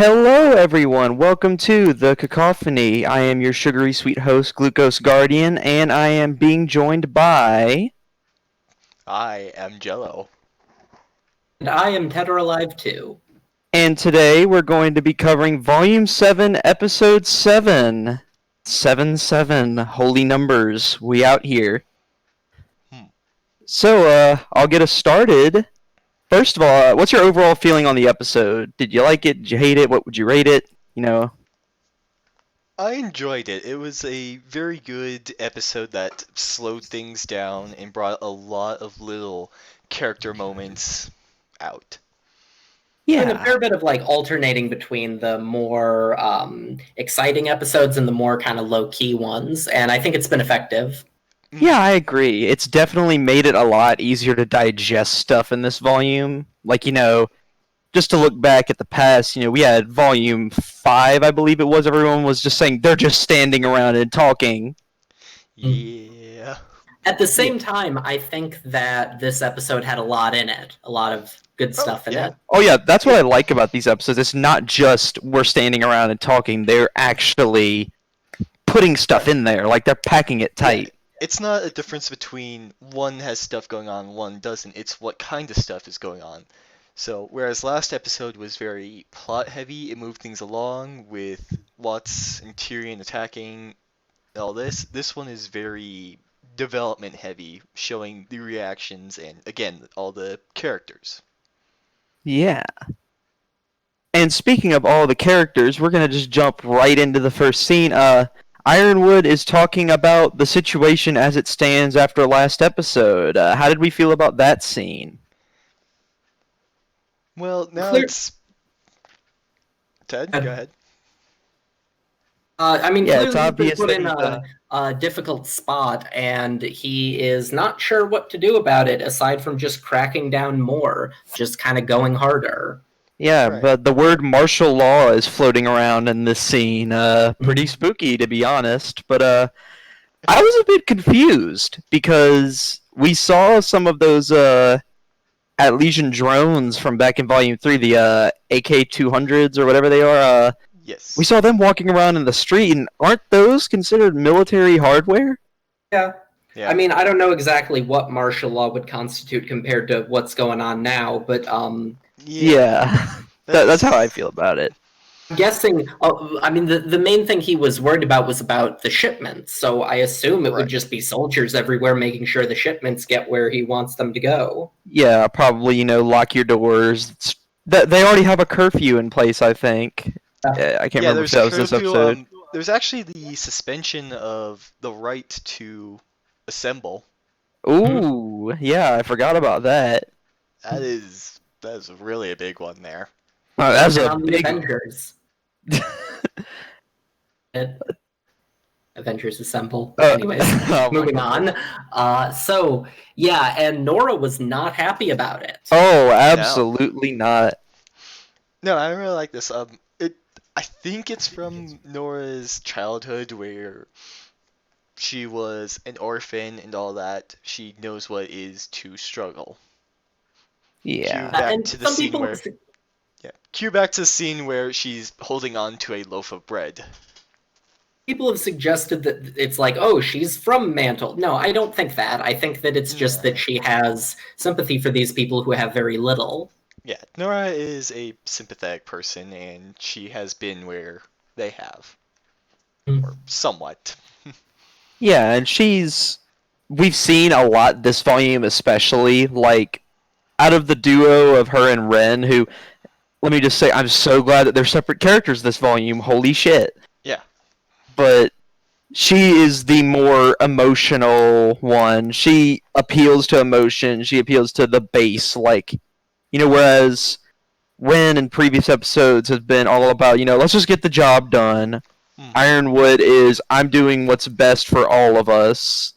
Hello, everyone. Welcome to the Cacawphony. I am your sugary sweet host, Glucose Guardian, and I am being joined by. I am Jelo. And I am Dead or Alive too. And today we're going to be covering Volume 7, Episode 7. 7-7. Holy numbers. We out here. So, I'll get us started. First of all, what's your overall feeling on the episode? Did you like it? Did you hate it? What would you rate it? I enjoyed it. It was a very good episode that slowed things down and brought a lot of little character moments out. And a fair bit of alternating between the more exciting episodes and the more kind of low-key ones, and I think it's been effective. Yeah, I agree. It's definitely made it a lot easier to digest stuff in this volume. Just to look back at the past, we had Volume 5, I believe it was. Everyone was just saying they're just standing around and talking. Yeah. At the same time, I think that this episode had a lot in it. A lot of good stuff in it. Oh, yeah, that's what I like about these episodes. It's not just we're standing around and talking. They're actually putting stuff in there. Like, they're packing it tight. It's not a difference between one has stuff going on, one doesn't. It's what kind of stuff is going on. So, whereas last episode was very plot-heavy, it moved things along with Watts and Tyrion attacking all this. This one is very development-heavy, showing the reactions and, again, all the characters. Yeah. And speaking of all the characters, we're going to just jump right into the first scene. Ironwood is talking about the situation as it stands after last episode. How did we feel about that scene? Well, now it's... Ted, go ahead. Clearly it's he's obvious been put in that a difficult spot, and he is not sure what to do about it, aside from just cracking down more, just kind of going harder. Yeah, Right. but the word martial law is floating around in this scene. Pretty spooky, to be honest. But I was a bit confused because we saw some of those Atlassian drones from back in Volume 3, the AK-200s or whatever they are. Yes. We saw them walking around in the street, and aren't those considered military hardware? Yeah. Yeah. I mean, I don't know exactly what martial law would constitute compared to what's going on now, but Yeah. That's how I feel about it. I'm guessing, the main thing he was worried about was about the shipments, so I assume it would just be soldiers everywhere making sure the shipments get where he wants them to go. Yeah, probably, lock your doors. They already have a curfew in place, I think. I can't remember if that was this episode. There's actually the suspension of the right to assemble. Ooh, yeah, I forgot about that. That is really a big one there. Oh, that's a On the big... Avengers. Avengers Assemble. Oh. Anyways, Oh my moving God. on. And Nora was not happy about it. Oh, absolutely not. No, I really like this. I think it's from Nora's childhood where she was an orphan and all that. She knows what it is to struggle. Yeah. Cue back to the scene where she's holding on to a loaf of bread. People have suggested that it's like, oh, she's from Mantle. No, I don't think that. I think that it's just that she has sympathy for these people who have very little. Yeah, Nora is a sympathetic person, and she has been where they have. Or somewhat. Yeah, and we've seen a lot this volume especially, out of the duo of her and Ren, who, let me just say, I'm so glad that they're separate characters this volume, holy shit. Yeah. But she is the more emotional one. She appeals to emotion, she appeals to the base, whereas Ren in previous episodes has been all about, let's just get the job done. Ironwood is, I'm doing what's best for all of us.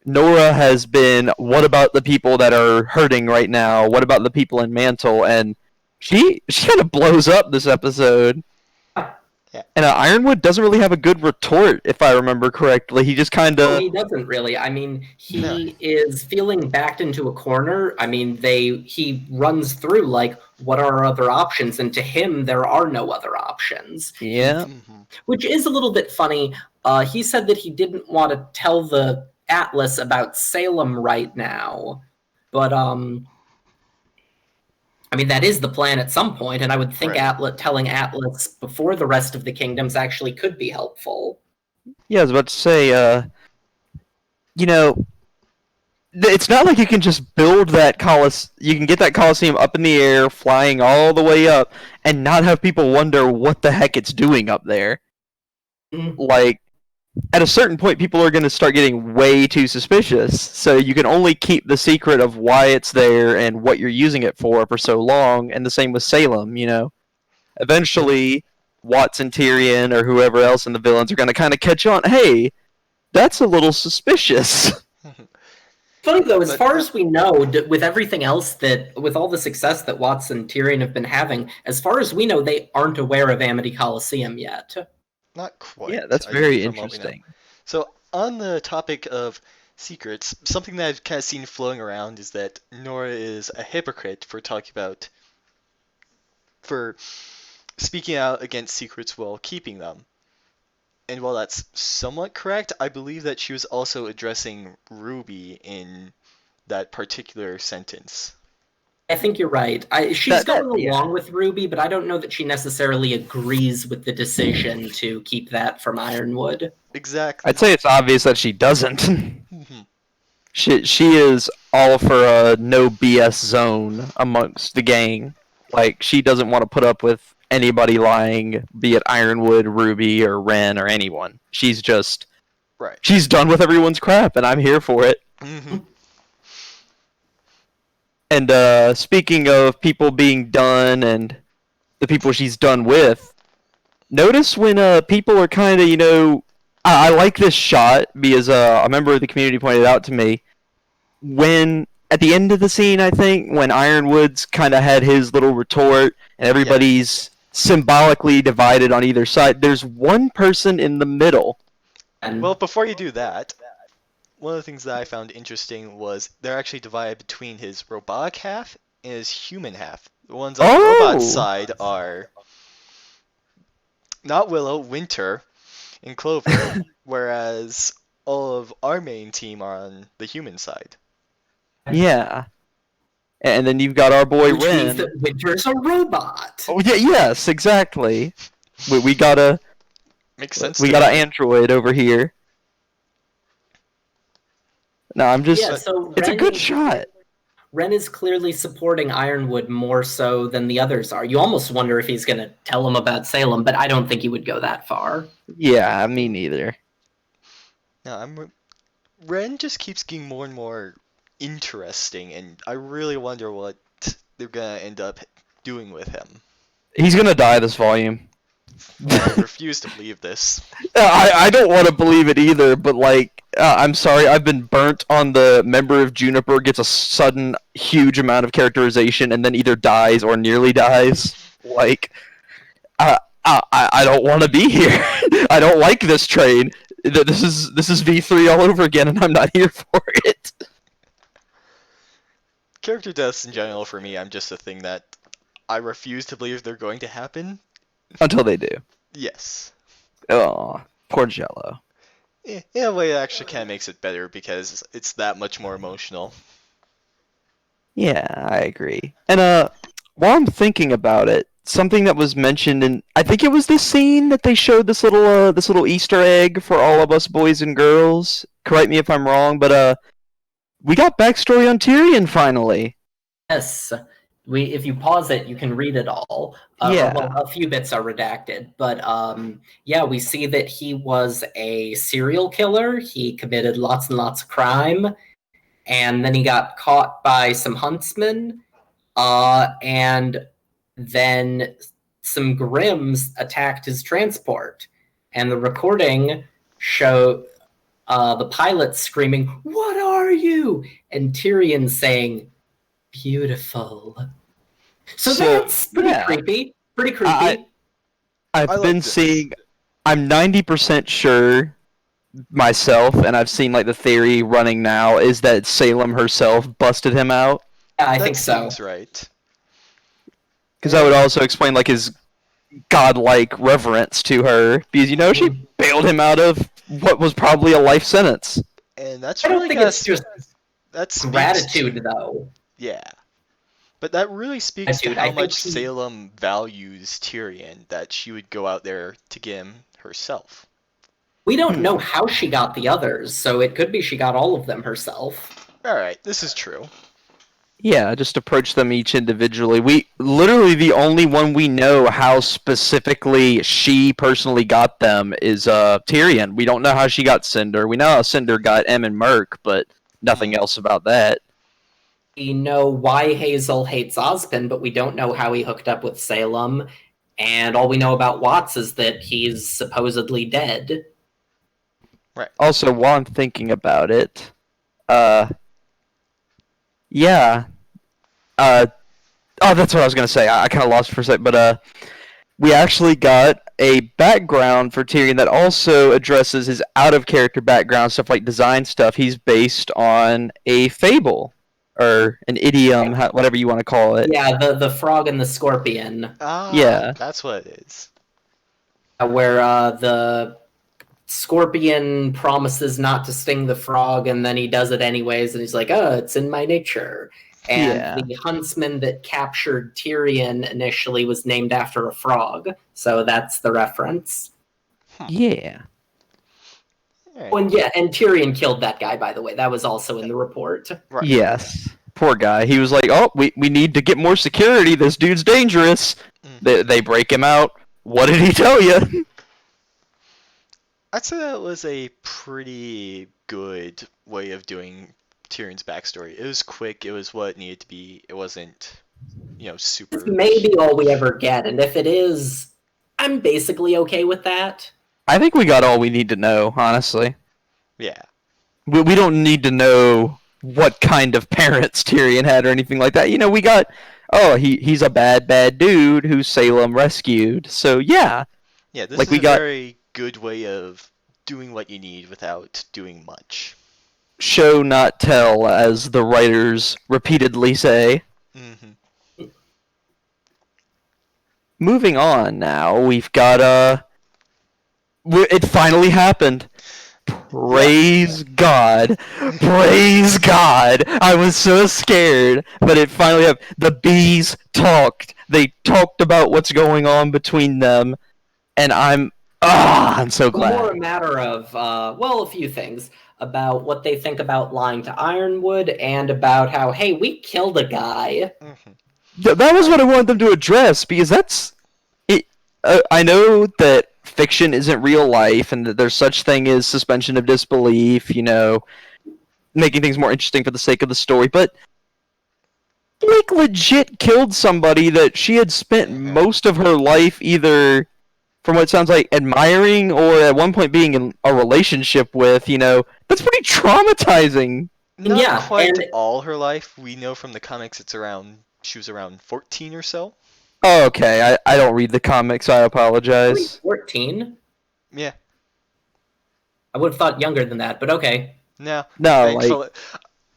Nora has been, what about the people that are hurting right now? What about the people in Mantle? And she kind of blows up this episode. And Ironwood doesn't really have a good retort, if I remember correctly. He just kind No, of... he doesn't really. I mean, he No. is feeling backed into a corner. I mean, he runs through like, what are our other options? And to him, there are no other options. Yeah. Which is a little bit funny. He said that he didn't want to tell the Atlas about Salem right now, but I mean, that is the plan at some point, and I would think Right. telling Atlas before the rest of the kingdoms actually could be helpful. Yeah, I was about to say, you know, it's not like you can just build that you can get that Coliseum up in the air, flying all the way up, and not have people wonder what the heck it's doing up there. Like, at a certain point, people are going to start getting way too suspicious, so you can only keep the secret of why it's there and what you're using it for so long, and the same with Salem, you know? Eventually, Watson, Tyrion, or whoever else in the villains are going to kind of catch on, hey, that's a little suspicious. Funny though, as far as we know, with everything else with all the success that Watson and Tyrion have been having, as far as we know, they aren't aware of Amity Coliseum yet. Not quite. Yeah, that's I very mean, from what we know. interesting. So, on the topic of secrets, something that I've kind of seen floating around is that Nora is a hypocrite for speaking out against secrets while keeping them. And while that's somewhat correct, I believe that she was also addressing Ruby in that particular sentence. I think you're right. She's going along with Ruby, but I don't know that she necessarily agrees with the decision to keep that from Ironwood. Exactly. I'd say it's obvious that she doesn't. She is all for a no BS zone amongst the gang. Like, she doesn't want to put up with anybody lying, be it Ironwood, Ruby, or Ren, or anyone. She's just... Right. She's done with everyone's crap, and I'm here for it. And speaking of people being done and the people she's done with, notice when people are kind of, you know... I like this shot because a member of the community pointed out to me when... At the end of the scene, I think, when Ironwood's kind of had his little retort and everybody's symbolically divided on either side, there's one person in the middle. Well, before you do that, one of the things that I found interesting was they're actually divided between his robotic half and his human half. The ones on the robot side are not Willow, Winter, and Clover, whereas all of our main team are on the human side. Yeah. And then you've got our boy Which Ren. means that Winter's a robot. Oh yeah, yes, exactly. We got a Makes sense. We got an android over here. No, I'm just. Yeah, so it's a good shot. Ren is clearly supporting Ironwood more so than the others are. You almost wonder if he's going to tell him about Salem, but I don't think he would go that far. Yeah, me neither. No, Ren just keeps getting more and more interesting, and I really wonder what they're gonna end up doing with him. He's gonna die this volume. I refuse to believe this. I don't want to believe it either, but like, I'm sorry, I've been burnt on the member of Juniper gets a sudden huge amount of characterization and then either dies or nearly dies. Like, I don't want to be here. I don't like this train. This is V3 all over again, and I'm not here for it. Character deaths in general, for me, I'm just a thing that I refuse to believe they're going to happen. Until they do. Yes. Oh, poor Jelo. In a way, it actually kind of makes it better because it's that much more emotional. Yeah, I agree. And while I'm thinking about it, something that was mentioned in, I think it was this scene that they showed this little Easter egg for all of us boys and girls. Correct me if I'm wrong, but we got backstory on Tyrion finally. Yes. If you pause it, you can read it all. Yeah. Well, a few bits are redacted, but yeah, we see that he was a serial killer. He committed lots and lots of crime, and then he got caught by some huntsmen, and then some Grims attacked his transport. And the recording showed the pilot screaming, "What are you?" and Tyrion saying, "Beautiful." So that's pretty creepy. Pretty creepy. I I've like been this. seeing. I'm 90% sure myself, and I've seen like the theory running now is that Salem herself busted him out. Yeah, I That think so. seems right. Because that would also explain like his godlike reverence to her, because she bailed him out of what was probably a life sentence. And that's I don't really think got it's just that speaks gratitude, to, though. yeah. But that really speaks to Gratitude. how I think much Salem values Tyrion that she would go out there to get him herself. We don't know how she got the others, so it could be she got all of them herself. Alright, this is true. Yeah, just approach them each individually. We literally the only one we know how specifically she personally got them is Tyrion. We don't know how she got Cinder. We know how Cinder got Em and Merc, but nothing else about that. We know why Hazel hates Ozpin, but we don't know how he hooked up with Salem. And all we know about Watts is that he's supposedly dead. Right. Also, while I'm thinking about it, yeah. Oh, that's what I was gonna say. I kind of lost it for a sec, but we actually got a background for Tyrion that also addresses his out-of-character background stuff, like design stuff. He's based on a fable or an idiom, whatever you want to call it. Yeah, the frog and the scorpion. Yeah. That's what it is. Where the scorpion promises not to sting the frog, and then he does it anyways, and he's like, oh, it's in my nature. And the huntsman that captured Tyrion initially was named after a frog, so that's the reference. Yeah. Oh, and Tyrion killed that guy, by the way. That was also in the report. Right. Yes. Poor guy. He was like, oh, we need to get more security. This dude's dangerous. They break him out. What did he tell you? I'd say that was a pretty good way of doing Tyrion's backstory. It was quick. It was what it needed to be. It wasn't, super. This may be all we ever get, and if it is, I'm basically okay with that. I think we got all we need to know, honestly. Yeah. We don't need to know what kind of parents Tyrion had or anything like that. We got, he's a bad dude who Salem rescued. So, yeah. Yeah, this is a very good way of doing what you need without doing much. Show, not tell, as the writers repeatedly say. Mm-hmm. Moving on now, we've got, it finally happened. Praise God. Praise God. I was so scared, but it finally happened. The bees talked. They talked about what's going on between them, and I'm so glad. More a matter of, a few things about what they think about lying to Ironwood and about how, hey, we killed a guy. Mm-hmm. That was what I wanted them to address, because that's it. I know that fiction isn't real life, and that there's such thing as suspension of disbelief, making things more interesting for the sake of the story, but Blake legit killed somebody that she had spent most of her life either, from what it sounds like, admiring or at one point being in a relationship with. That's pretty traumatizing. Not quite all her life. We know from the comics she was around 14 or so. Oh, okay. I don't read the comics, I apologize. 14? Yeah. I would have thought younger than that, but okay. No, like...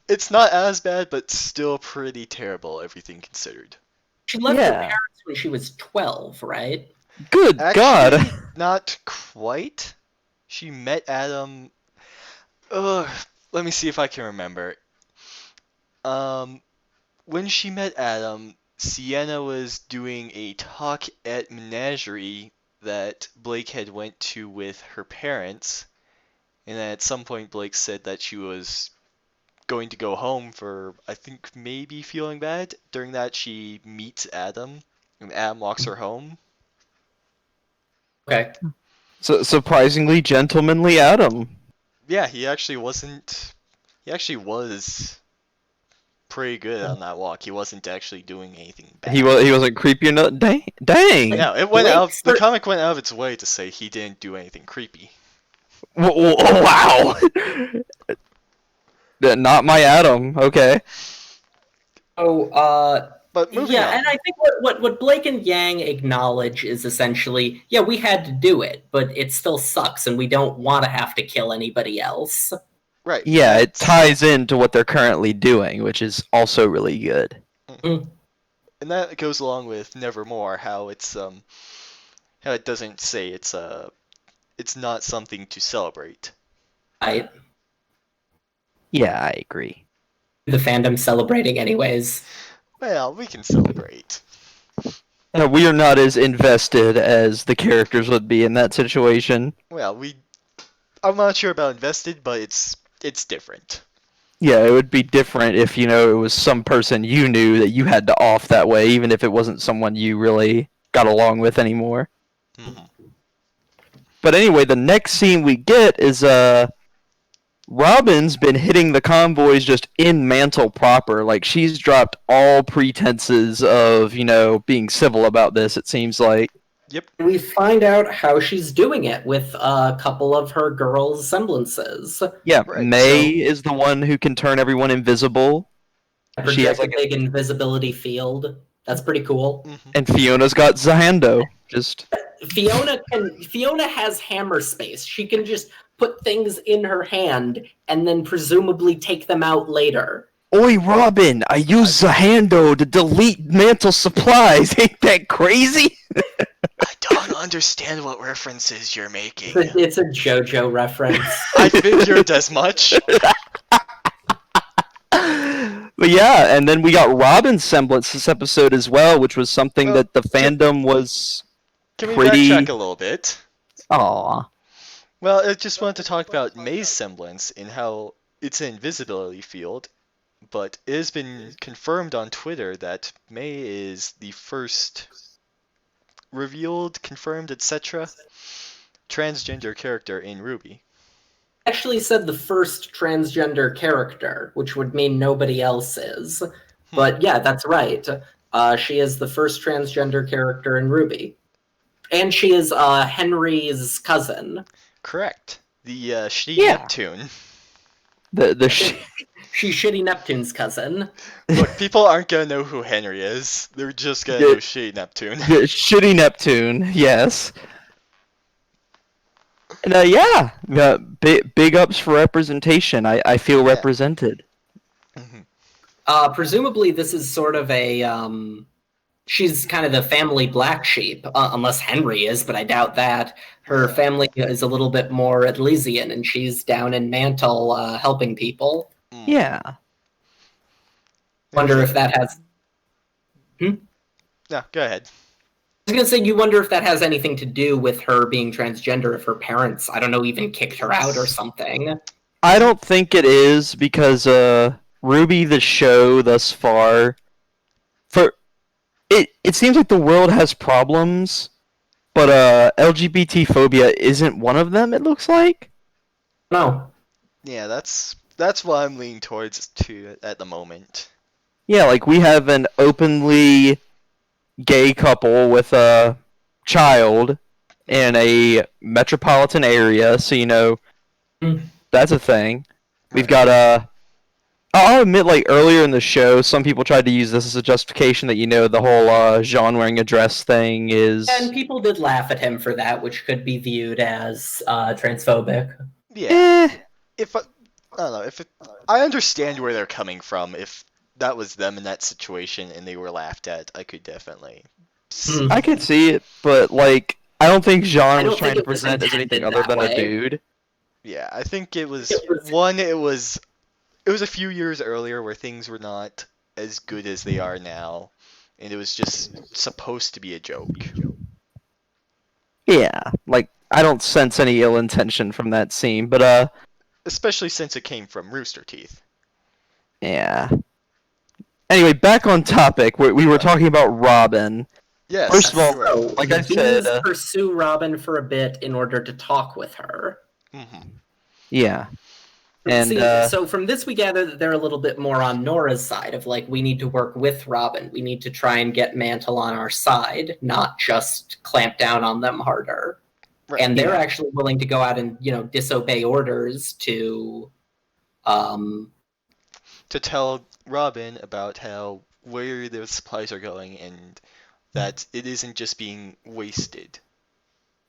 It's not as bad, but still pretty terrible, everything considered. She left her parents when she was 12, right? Good God. Not quite. She met Adam... let me see if I can remember. When she met Adam, Sienna was doing a talk at Menagerie that Blake had went to with her parents, and at some point Blake said that she was going to go home for, I think, maybe feeling bad. During that, she meets Adam, and Adam walks her home. Okay. So surprisingly gentlemanly Adam. Yeah, he actually was pretty good on that walk. He wasn't actually doing anything bad. He wasn't creepy enough. Dang. No, it went out. The comic went out of its way to say he didn't do anything creepy. Wow. Not my Adam. Okay. So, But moving on. And I think what Blake and Yang acknowledge is essentially, yeah, we had to do it, but it still sucks, and we don't want to have to kill anybody else. Right. Yeah, it ties into what they're currently doing, which is also really good. Mm. And that goes along with Nevermore, how it's how it doesn't say it's not something to celebrate. Right. Yeah, I agree. The fandom celebrating anyways. Well, we can celebrate. We are not as invested as the characters would be in that situation. Well, I'm not sure about invested, but it's different. Yeah, it would be different if, it was some person you knew that you had to off that way, even if it wasn't someone you really got along with anymore. Mm-hmm. But anyway, the next scene we get is, Robin's been hitting the convoys just in Mantle proper. Like, she's dropped all pretenses of, being civil about this, it seems like. Yep. We find out how she's doing it with a couple of her girls' semblances. Yeah, Right, May is the one who can turn everyone invisible. She has Project a big invisibility field. That's pretty cool. Mm-hmm. And Fiona's got Zahando. Fiona has hammer space. She can just put things in her hand and then presumably take them out later. Oi, Robin, I use Zahando to delete Mantle supplies. Ain't that crazy? I don't understand what references you're making. It's a JoJo reference. I figured as much. But yeah, and then we got Robin's semblance this episode as well, which was something that the fandom was Can we pretty... backtrack a little bit? Aww. Well, I just wanted to talk about May's semblance and how it's an invisibility field, but it has been confirmed on Twitter that May is the first revealed, confirmed, etc. transgender character in RWBY. Actually said the first transgender character, which would mean nobody else is. But yeah, that's right. She is the first transgender character in RWBY. And she is Henry's cousin. Correct. The Shitty Yeah. Neptune. She's Shitty Neptune's cousin. Look, people aren't gonna know who Henry is. They're just gonna know Shitty Neptune. The Shitty Neptune, yes. And yeah, big ups for representation. I feel represented. Mm-hmm. Presumably this is sort of a... she's kind of the family black sheep, unless Henry is, but I doubt that. Her family is a little bit more Elysian, and she's down in Mantle helping people. Yeah. Wonder if that has... No, go ahead. I was going to say, you wonder if that has anything to do with her being transgender, if her parents, I don't know, even kicked her out or something. I don't think it is, because RWBY the show thus far... It seems like the world has problems, but LGBT phobia isn't one of them, it looks like. No. Yeah, that's what I'm leaning towards too at the moment. Yeah, like we have an openly gay couple with a child in a metropolitan area, so that's a thing. We've got I'll admit, like, earlier in the show, some people tried to use this as a justification that, the whole Jean wearing a dress thing is... And people did laugh at him for that, which could be viewed as transphobic. Yeah. I don't know, I understand where they're coming from. If that was them in that situation and they were laughed at, I could definitely... I could see it, but, like, I don't think Jean was trying to it was present as anything intended other than that a way. dude. Yeah, I think it was it was a few years earlier where things were not as good as they are now, and it was just supposed to be a joke. Yeah, like, I don't sense any ill intention from that scene, but, Especially since it came from Rooster Teeth. yeah. Anyway, back on topic, we were talking about Robin. Yes. First of all, right. like I Bees said... pursue Robin for a bit in order to talk with her. Mm-hmm. Yeah. And, so from this we gather that they're a little bit more on Nora's side of, like, we need to work with Robin. We need to try and get Mantle on our side, not just clamp down on them harder. Right. And they're actually willing to go out and, disobey orders to tell Robin about how where the supplies are going and that it isn't just being wasted.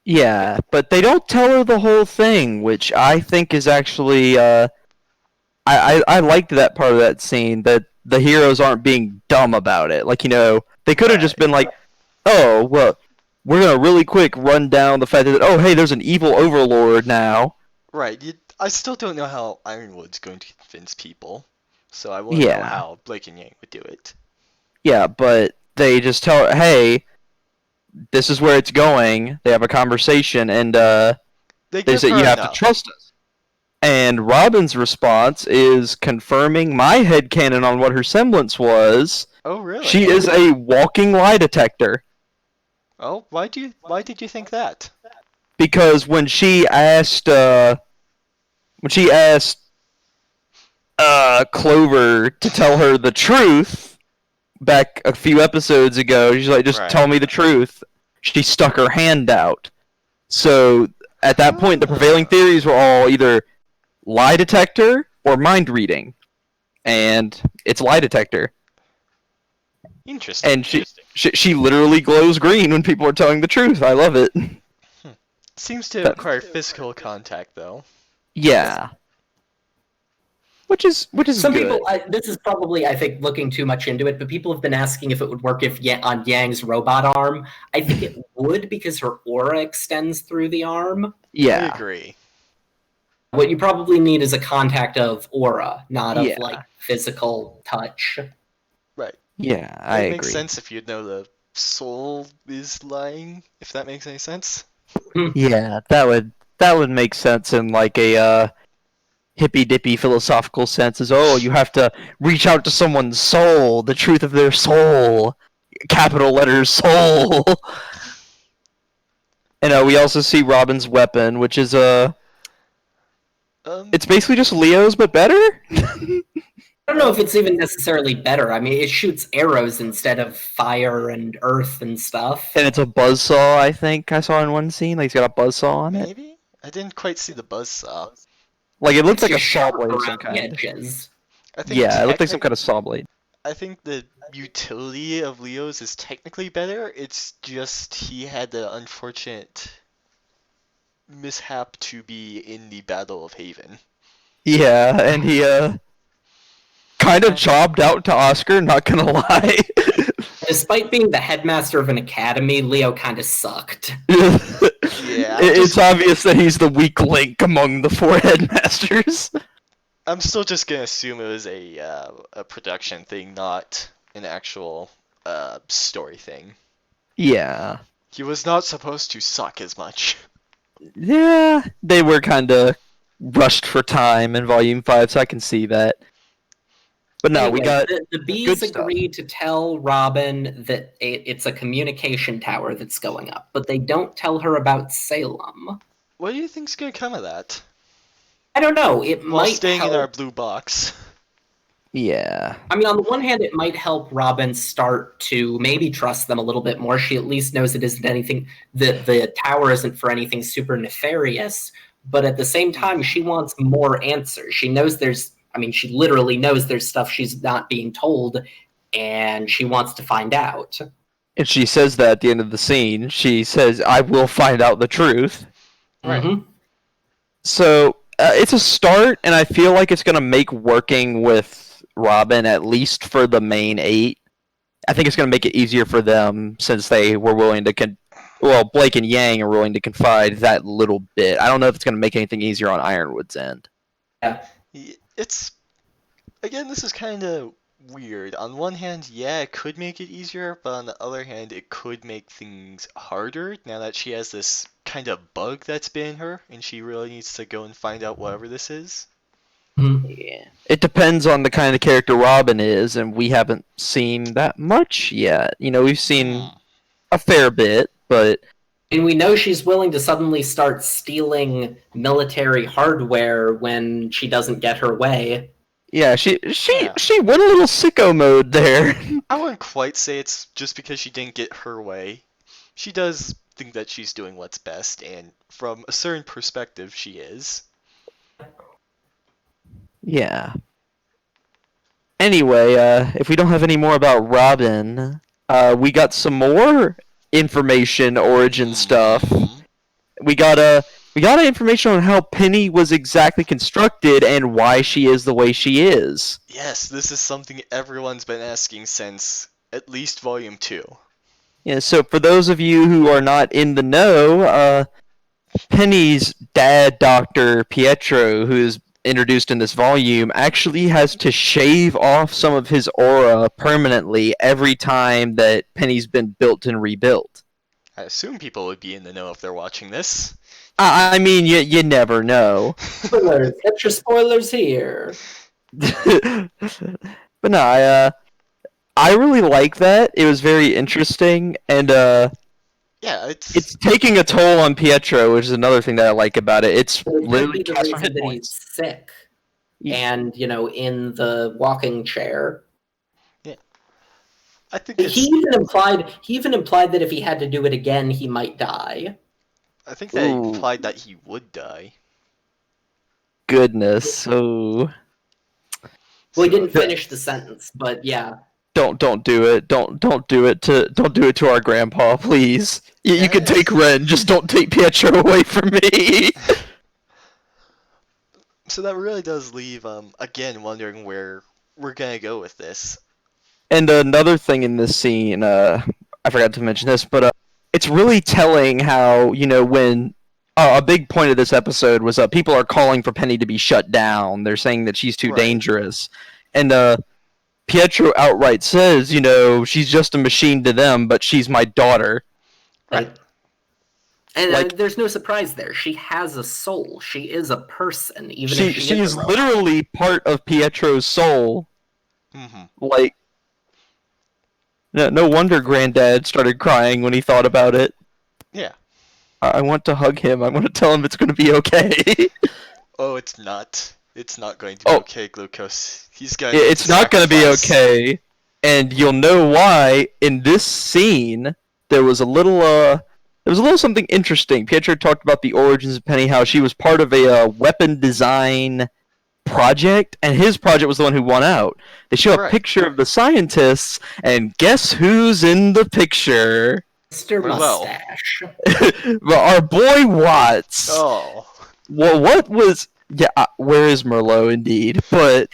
Yeah, but they don't tell her the whole thing, which I think is actually I liked that part of that scene, that the heroes aren't being dumb about it. Like, they could have just been like, oh, well, we're gonna really quick run down the fact that, oh, hey, there's an evil overlord now. Right. I still don't know how Ironwood's going to convince people, so I want to know Yeah. how Blake and Yang would do it. Yeah, but they just tell her, hey, this is where it's going. They have a conversation, and They they give say, her you have enough. to trust us. And Robin's response is confirming my headcanon on what her semblance was. Oh, really? She is a walking lie detector. Oh, why did you think that? Because when she asked Clover to tell her the truth back a few episodes ago, she's like, just Right. tell me the truth. She stuck her hand out. So at that point, the prevailing theories were all either lie detector or mind reading, and it's lie detector. Interesting. And she literally glows green when people are telling the truth. I love it. Seems to require physical contact, though. Yeah. Which is Some good. people, this is probably, I think, looking too much into it, but people have been asking if it would work on Yang's robot arm. I think it would, because her aura extends through the arm. Yeah. I agree. What you probably need is a contact of aura, not of, Yeah. physical touch. Right. Yeah, I It agree. makes sense if you know the soul is lying, if that makes any sense. Yeah, that would make sense in like a hippy dippy philosophical sense. Is, oh, you have to reach out to someone's soul, the truth of their soul, capital letters soul. And we also see Robin's weapon, which is it's basically just Leo's but better. I don't know if it's even necessarily better. I mean, it shoots arrows instead of fire and earth and stuff. And it's a buzzsaw, I think I saw in one scene. Like, he's got a buzzsaw on it. Maybe? I didn't quite see the buzzsaw. Like, it looks like a It's saw sharp blade of some around the kind. edges. I think Yeah, it looked like some kind of saw blade. I think the utility of Leo's is technically better. It's just he had the unfortunate mishap to be in the Battle of Haven. Yeah, and he kind of jobbed out to Oscar, not gonna lie. Despite being the headmaster of an academy, Leo kind of sucked. Yeah, It's obvious that he's the weak link among the four headmasters. I'm still just gonna assume it was a production thing, not an actual story thing. Yeah. He was not supposed to suck as much. Yeah, they were kind of rushed for time in Volume 5, so I can see that. But no, Anyway, we got the bees good stuff. agree to tell Robin that it's a communication tower that's going up, but they don't tell her about Salem. What do you think's gonna come of that? I don't know. It While might staying help. in our blue box. Yeah. I mean, on the one hand, it might help Robin start to maybe trust them a little bit more. She at least knows it isn't anything, the tower isn't for anything super nefarious. But at the same time, she wants more answers. She knows she literally knows there's stuff she's not being told, and she wants to find out. And she says that at the end of the scene. She says, I will find out the truth. Right. Mm-hmm. So, it's a start, and I feel like it's going to make working with Robin, at least for the main 8. I think it's going to make it easier for them, since they were willing to Blake and Yang are willing to confide that little bit. I don't know if it's going to make anything easier on Ironwood's end. Yeah. It's again, this is kind of weird. On one hand, yeah, it could make it easier, but on the other hand, it could make things harder now that she has this kind of bug that's been in her, and she really needs to go and find out whatever this is. Yeah. It depends on the kind of character Robin is, and we haven't seen that much yet. We've seen a fair bit, but... And we know she's willing to suddenly start stealing military hardware when she doesn't get her way. Yeah, she went a little sicko mode there. I wouldn't quite say it's just because she didn't get her way. She does think that she's doing what's best, and from a certain perspective, she is. Yeah. Anyway, if we don't have any more about Robin, we got some more information, origin stuff. Mhm. We got information on how Penny was exactly constructed and why she is the way she is. Yes, this is something everyone's been asking since at least Volume 2. Yeah, so for those of you who are not in the know, Penny's dad, Dr. Pietro, who is introduced in this volume, actually has to shave off some of his aura permanently every time that Penny's been built and rebuilt. I assume people would be in the know if they're watching this. I mean, you never know. Spoilers. Get your spoilers here. But no, I really like that. It was very interesting, and Yeah, it's taking a toll on Pietro, which is another thing that I like about it. It's It could literally be the cast from reason hit that he's points. sick, Yeah. and in the walking chair. I think He it's, even implied that if he had to do it again, he might die. I think that Ooh. implied that he would die. Goodness, so Well, he So- didn't finish the sentence, but yeah. don't do it. Don't do it to our grandpa, please. You can Yes. take Ren, just don't take Pietro away from me. So that really does leave, again, wondering where we're gonna go with this. And another thing in this scene, I forgot to mention this, but it's really telling how, when a big point of this episode was people are calling for Penny to be shut down. They're saying that she's too Right. dangerous. And Pietro outright says, she's just a machine to them, but she's my daughter. Right. And Like- there's no surprise there. She has a soul. She is a person, even She if she is is a robot. literally part of Pietro's soul. Mm-hmm. Like, no wonder Granddad started crying when he thought about it. Yeah. I want to hug him. I want to tell him it's going to be okay. Oh, it's not. It's not going to be Oh. okay, Glucose. He's going to It's not going to be sacrifice. okay, and you'll know why. In this scene, there was a little something interesting. Pietro talked about the origins of Penny, how she was part of a weapon design project, and his project was the one who won out. They show a Right. picture of the scientists, and guess who's in the picture? Mr. Well. Mustache. Well, our boy Watts. Oh. Well, what was? Yeah, where is Merlot? Indeed, but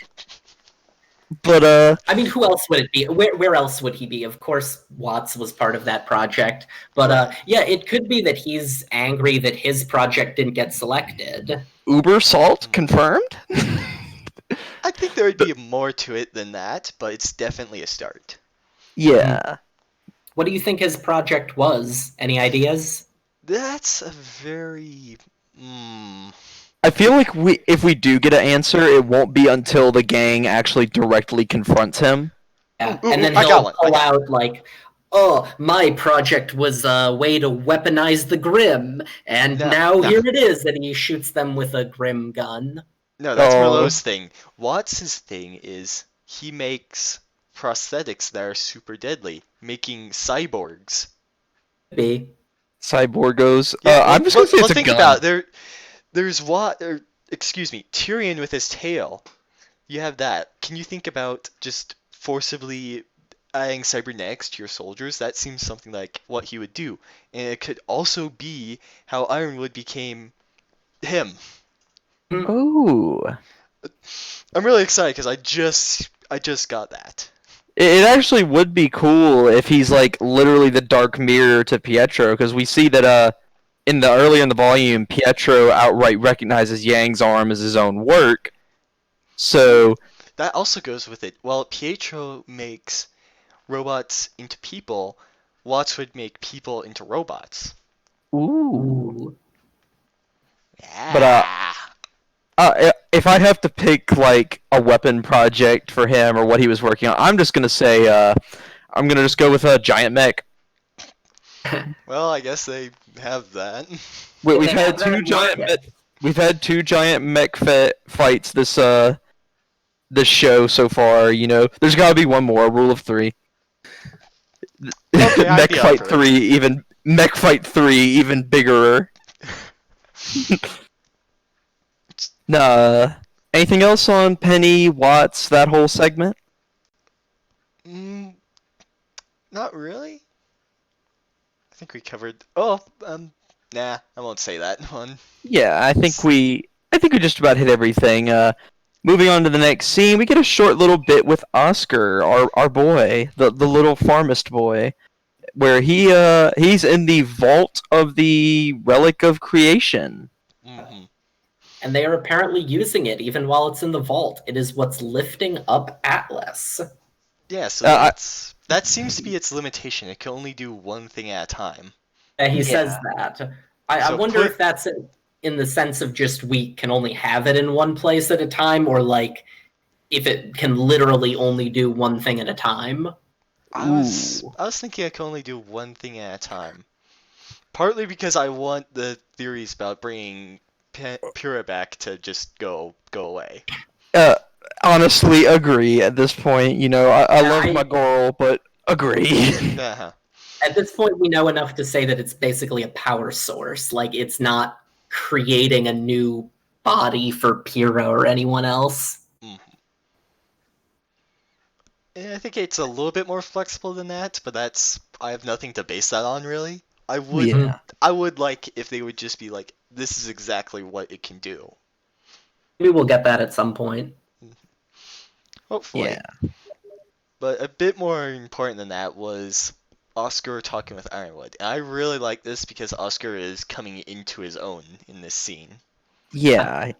I mean, who else would it be? Where else would he be? Of course, Watts was part of that project. But yeah, it could be that he's angry that his project didn't get selected. Uber Salt confirmed. I think there would be more to it than that, but it's definitely a start. Yeah. What do you think his project was? Any ideas? That's a very... I feel like if we do get an answer, it won't be until the gang actually directly confronts him. Yeah. Ooh, And then I got he'll one. pull out like, "Oh, my project was a way to weaponize the Grim, and No, now no. here it is." And he shoots them with a Grim gun. No, that's Oh. Merlot's thing. Watts' thing is he makes prosthetics that are super deadly, making cyborgs. Be. Cyborgos. Yeah, I'm just gonna say it's a think gun. about it. There's Tyrion with his tail. You have that. Can you think about just forcibly adding cybernetics to your soldiers? That seems something like what he would do. And it could also be how Ironwood became him. Ooh. I'm really excited because I just got that. It actually would be cool if he's like literally the dark mirror to Pietro, because we see that earlier in the volume, Pietro outright recognizes Yang's arm as his own work. So That also goes with it. While Pietro makes robots into people, Watts would make people into robots. ooh. Yeah. If I have to pick like a weapon project for him or what he was working on, I'm just gonna say I'm gonna just go with a giant mech. Well, I guess they have that. We've They had have that two in giant market. we've had two giant mech fights this show so far. There's gotta be one more. Rule of 3. Okay, I'd Mech be up fight for it. 3 even Mech fight 3 even bigger. Nah. Anything else on Penny, Watts, that whole segment? Mm, not really. I think we covered. Oh, nah, I won't say that one. Yeah, I think we just about hit everything. Moving on to the next scene, we get a short little bit with Oscar, our boy, the little farmist boy, where he's in the vault of the relic of creation. Hmm. And they are apparently using it even while it's in the vault. It is what's lifting up Atlas. Yeah, so Uh, that seems to be its limitation. It can only do one thing at a time. He says Yeah. that. I So wonder if that's in the sense of just we can only have it in one place at a time, or like if it can literally only do one thing at a time. I was thinking I can only do one thing at a time. Partly because I want the theories about bringing Pura back to just go away. uh, honestly, agree at this point. I love I- my girl, but agree. Uh-huh. At this point, we know enough to say that it's basically a power source. Like, it's not creating a new body for Pyrrha or anyone else. Mhm. I think it's a little bit more flexible than that, but I have nothing to base that on really. Yeah. I would like if they would just be like, this is exactly what it can do. Maybe we'll get that at some point. Hopefully. Yeah. But a bit more important than that was Oscar talking with Ironwood. And I really like this because Oscar is coming into his own in this scene. Yeah.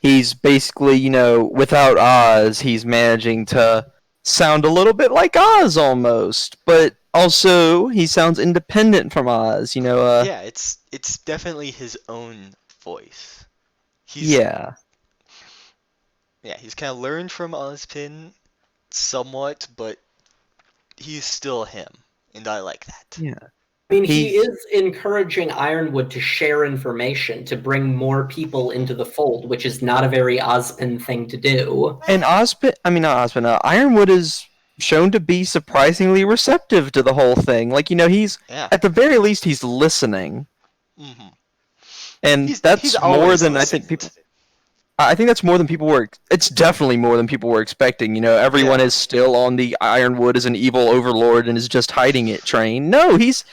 He's basically, without Oz, he's managing to sound a little bit like Oz almost, but also he sounds independent from Oz. Yeah, it's definitely his own voice. Yeah. Yeah, he's kind of learned from Ozpin somewhat, but he's still him, and I like that. Yeah. I mean, he He's- is encouraging Ironwood to share information, to bring more people into the fold, which is not a very Ozpin thing to do. And Ironwood is shown to be surprisingly receptive to the whole thing. Like, he's Yeah. at the very least he's listening, Hmm. and He's that's more always than listened. I think that's more than people were. It's definitely more than people were expecting. Everyone Yeah. is still on the Ironwood as an evil overlord and is just hiding it train. No, he's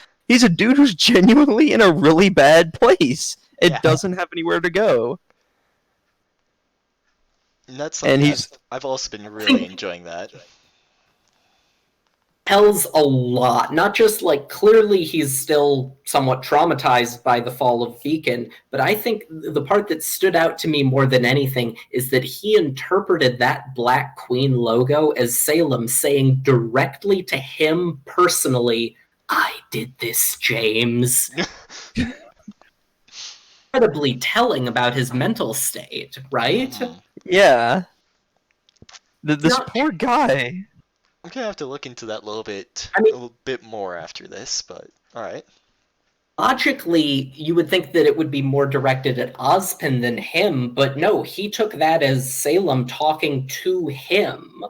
a dude who's genuinely in a really bad place. It Yeah. doesn't have anywhere to go. And that's And something he's I've also been really enjoying that. Tells a lot. Not just like clearly he's still somewhat traumatized by the fall of Beacon, but I think the part that stood out to me more than anything is that he interpreted that Black Queen logo as Salem saying directly to him personally, "I did this, James." Incredibly telling about his mental state, right? Mhm. yeah. This Not- poor guy. I'm gonna have to look into that a little bit more after this, but alright. Logically, you would think that it would be more directed at Ozpin than him, but no, he took that as Salem talking to him.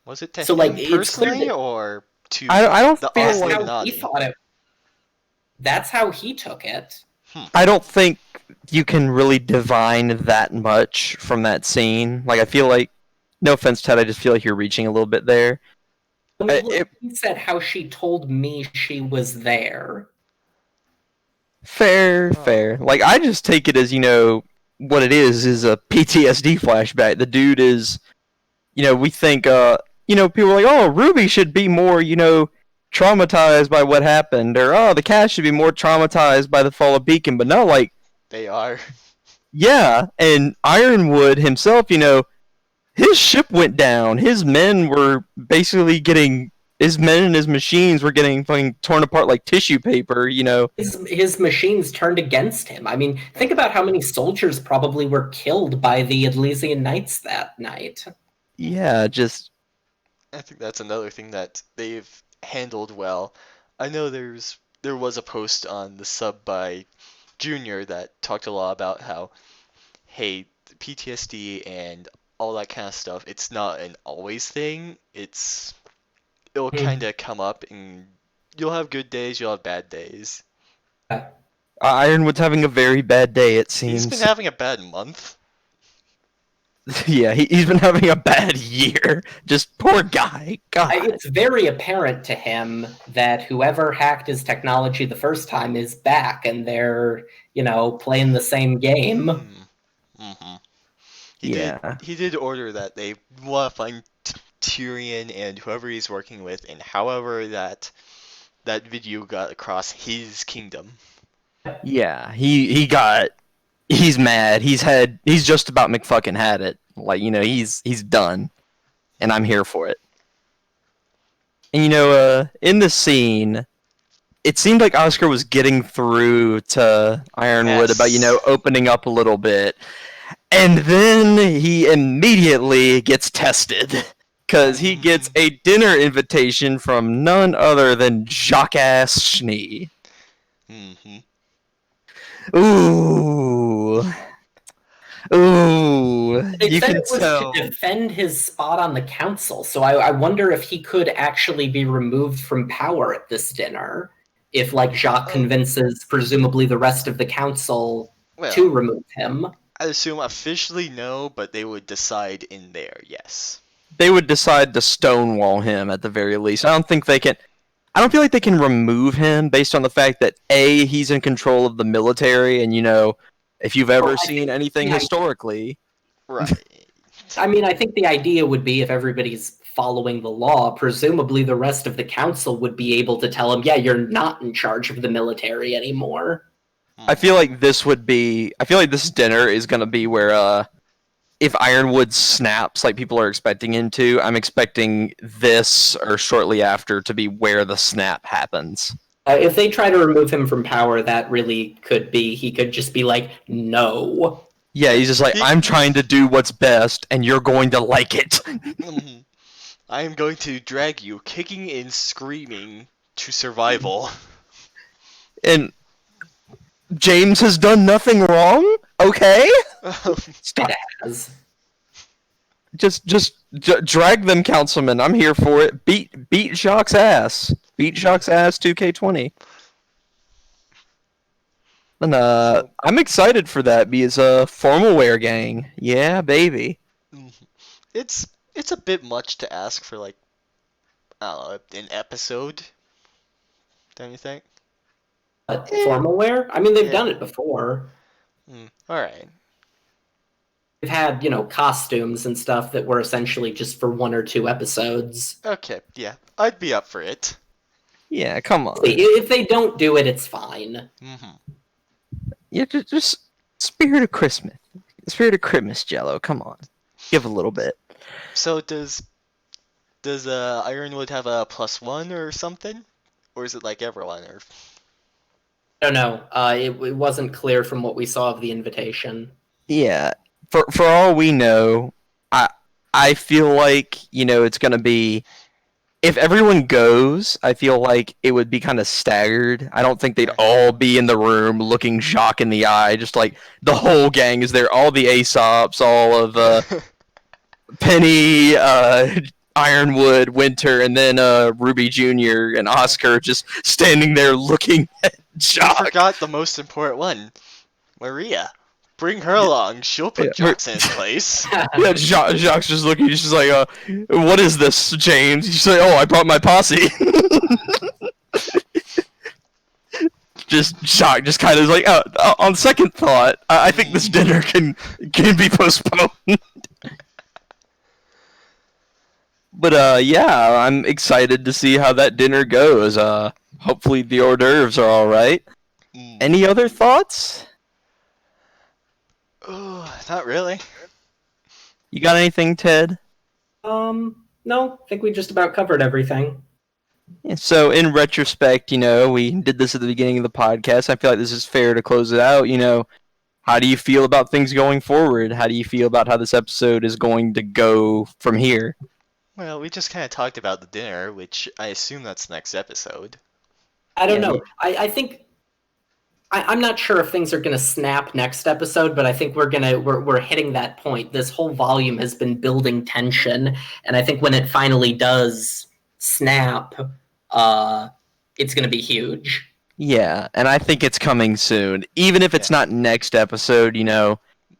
Was it to So, him like, it's clear personally that- or to I don't the feel That's like how he Illuminati? thought it. That's how he took it. I don't think you can really divine that much from that scene. Like, I feel like, no offense, Ted, I just feel like you're reaching a little bit there. I mean, look, he said how she told me she was there. Fair. Like, I just take it as, what it is a PTSD flashback. The dude is, we think, people are like, oh, Ruby should be more, traumatized by what happened, or, oh, the cast should be more traumatized by the fall of Beacon, but no, like, They are. yeah, and Ironwood himself, his ship went down. His men were basically getting, his men and his machines were getting fucking torn apart like tissue paper, His machines turned against him. I mean, think about how many soldiers probably were killed by the Elysian Knights that night. Yeah, just I think that's another thing that they've handled well. I know there was a post on the sub by Junior that talked a lot about how, hey, PTSD and all that kind of stuff, it's not an always thing. It'll kind of come up and you'll have good days, you'll have bad days. Ironwood's having a very bad day, it He's seems. been having a bad month. Yeah, he's been having a bad year. Just poor guy. God. It's very apparent to him that whoever hacked his technology the first time is back, and they're, playing the same game. Mm-hmm. Yeah. He did order that they want to find Tyrion and whoever he's working with, and however that video got across his kingdom. Yeah, he's mad. He's just about McFucking had it. Like, he's done. And I'm here for it. And in the scene, it seemed like Oscar was getting through to Ironwood about, opening up a little bit. And then he immediately gets tested. Because he gets a dinner invitation from none other than Jockass Schnee. Mm-hmm. Ooh. You can tell. To defend his spot on the council, so I wonder if he could actually be removed from power at this dinner, if Jacques convinces presumably the rest of the council to remove him. I assume officially no, but they would decide in there, yes. They would decide to stonewall him at the very least. I don't feel like they can remove him based on the fact that A, he's in control of the military, and if you've ever seen anything historically. Right. I think the idea would be, if everybody's following the law, presumably the rest of the council would be able to tell him, yeah, you're not in charge of the military anymore. I feel like this dinner is going to be where, if Ironwood snaps like people are expecting him to, I'm expecting this or shortly after to be where the snap happens. If they try to remove him from power, that really could be, he could just be like, no. Yeah, he's just like, I'm trying to do what's best, and you're going to like it. I am going to drag you, kicking and screaming, to survival. And James has done nothing wrong? Okay? Stop. It has. Just drag them, councilman. I'm here for it. Beat Jacques' ass. Beat Jacques' ass 2K20. And I'm excited for that because formal wear gang. Yeah, baby. It's a bit much to ask for, I don't know, an episode. Don't you think? Formal wear? They've done it before. Alright. They've had, costumes and stuff that were essentially just for 1 or 2 episodes. Okay, yeah. I'd be up for it. Yeah, come on. If they don't do it, it's fine. Yeah, just Spirit of Christmas. Spirit of Christmas, Jelo. Come on. Give a little bit. So does Ironwood have a +1 or something? Or is it like everyone? Or... I don't know. It wasn't clear from what we saw of the invitation. Yeah. For all we know, I feel like, it's going to be... If everyone goes, I feel like it would be kind of staggered. I don't think they'd all be in the room looking Jacques in the eye. Just like the whole gang is there. All the Aesops, all of Penny, Ironwood, Winter, and then Ruby Jr. and Oscar just standing there looking at Jacques. I forgot the most important one. Maria. Bring her along. She'll put Jacques in his place. Yeah, Jacques just looking. He's just like, what is this, James? He's like, oh, I brought my posse. Jacques just kind of like, on second thought, I think this dinner can be postponed. But yeah, I'm excited to see how that dinner goes. Hopefully the hors d'oeuvres are all right. Any other thoughts? Not really. You got anything, Ted? No, I think we just about covered everything. Yeah, so in retrospect, we did this at the beginning of the podcast. I feel like this is fair to close it out. How do you feel about things going forward? How do you feel about how this episode is going to go from here? Well, we just kind of talked about the dinner, which I assume that's next episode. I don't know. I think... I'm not sure if things are going to snap next episode, but I think we're hitting that point. This whole volume has been building tension, and I think when it finally does snap, it's going to be huge. Yeah, and I think it's coming soon. Even if it's not next episode,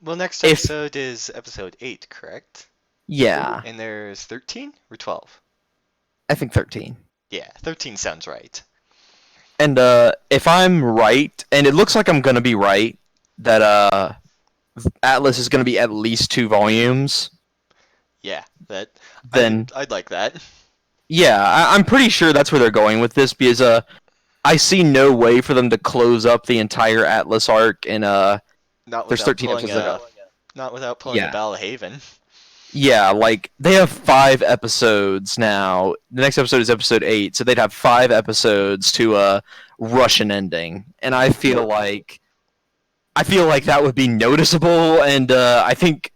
Well, next If episode is episode 8, correct? yeah, And there's 13 or 12? I think 13. Yeah, 13 sounds right. And if I'm right, and it looks like I'm gonna be right, that Atlas is gonna be at least 2 volumes. Yeah, that Then I'd like that. yeah, I'm pretty sure that's where they're going with this because I see no way for them to close up the entire Atlas arc in Not there's without 13 pulling episodes. not without pulling Yeah. a Balahaven. Yeah, like they have 5 episodes now. The next episode is episode 8, so they'd have 5 episodes to rush an ending, and I feel like that would be noticeable. And I think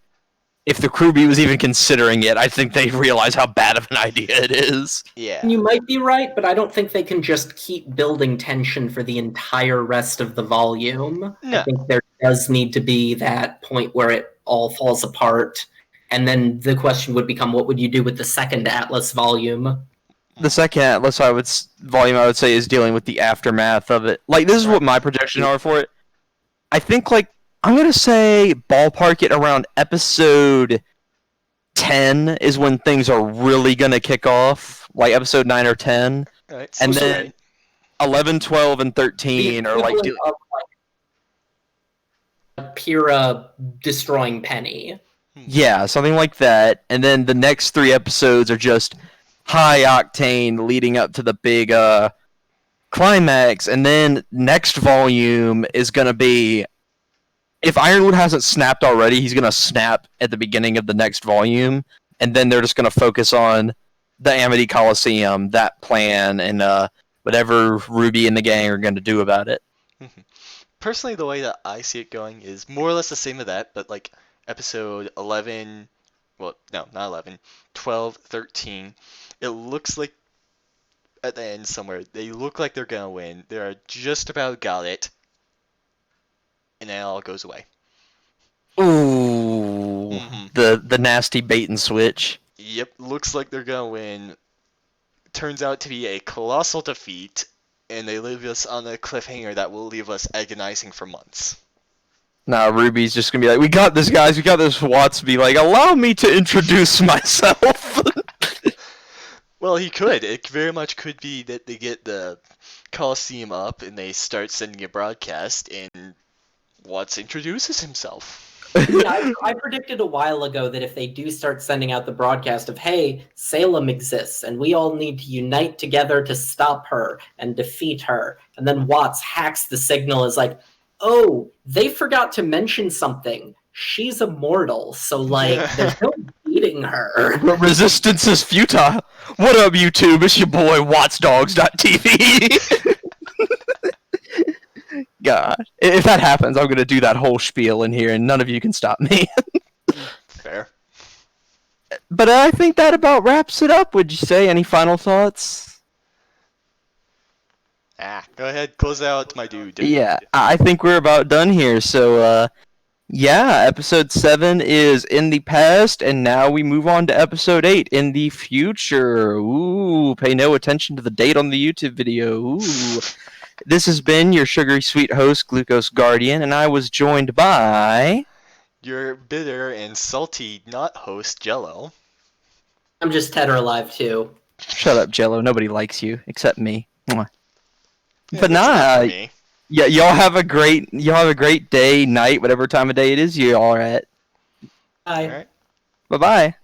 if the RWBY was even considering it, I think they'd realize how bad of an idea it is. Yeah. You might be right, but I don't think they can just keep building tension for the entire rest of the volume. No. I think there does need to be that point where it all falls apart. And then the question would become, what would you do with the second Atlas volume? The second Atlas volume, I would say, is dealing with the aftermath of it. Like, this is what my projections are for it. I think, like, I'm gonna say ballpark it around episode 10 is when things are really gonna kick off. Like episode 9 or 10. Right, And so then 11, 12, and 13 are like... Pyrrha destroying Penny. Yeah, something like that. And then the next 3 episodes are just high octane leading up to the big climax. And then next volume is going to be, if Ironwood hasn't snapped already, he's going to snap at the beginning of the next volume. And then they're just going to focus on the Amity Coliseum, that plan, and whatever RWBY and the gang are going to do about it. Personally, the way that I see it going is more or less the same as that, but like episode 11, well, no, not 11, 12, 13, it looks like at the end somewhere, they look like they're gonna win. They're just about got it, and then it all goes away. Ooh, the nasty bait and switch. Yep, looks like they're gonna win. Turns out to be a colossal defeat, and they leave us on a cliffhanger that will leave us agonizing for months. Nah, RWBY's just gonna be like, we got this, guys, we got this. Watts be like, allow me to introduce myself. Well, he could. It very much could be that they get the Coliseum up and they start sending a broadcast, and Watts introduces himself. Yeah, I predicted a while ago that if they do start sending out the broadcast of, hey, Salem exists, and we all need to unite together to stop her and defeat her, and then Watts hacks the signal as like, oh, they forgot to mention something. She's immortal, so, like, there's no beating her. Resistance is futile. What up, YouTube? It's your boy, WattsDogs.tv. God, if that happens, I'm gonna do that whole spiel in here, and none of you can stop me. Fair. But I think that about wraps it up. Would you say? Any final thoughts? Go ahead, close out, my dude. Yeah, I think we're about done here. So, yeah, episode 7 is in the past, and now we move on to episode 8 in the future. Ooh, pay no attention to the date on the YouTube video. Ooh. This has been your sugary sweet host, Glucose Guardian, and I was joined by... Your bitter and salty not host, Jelo. I'm just Ted or alive too. Shut up, Jelo. Nobody likes you, except me. Mwah. Yeah, But that's enough nah, for me. yeah, y'all have a great day, night, whatever time of day it is you all are at. Bye. Alright. Bye-bye.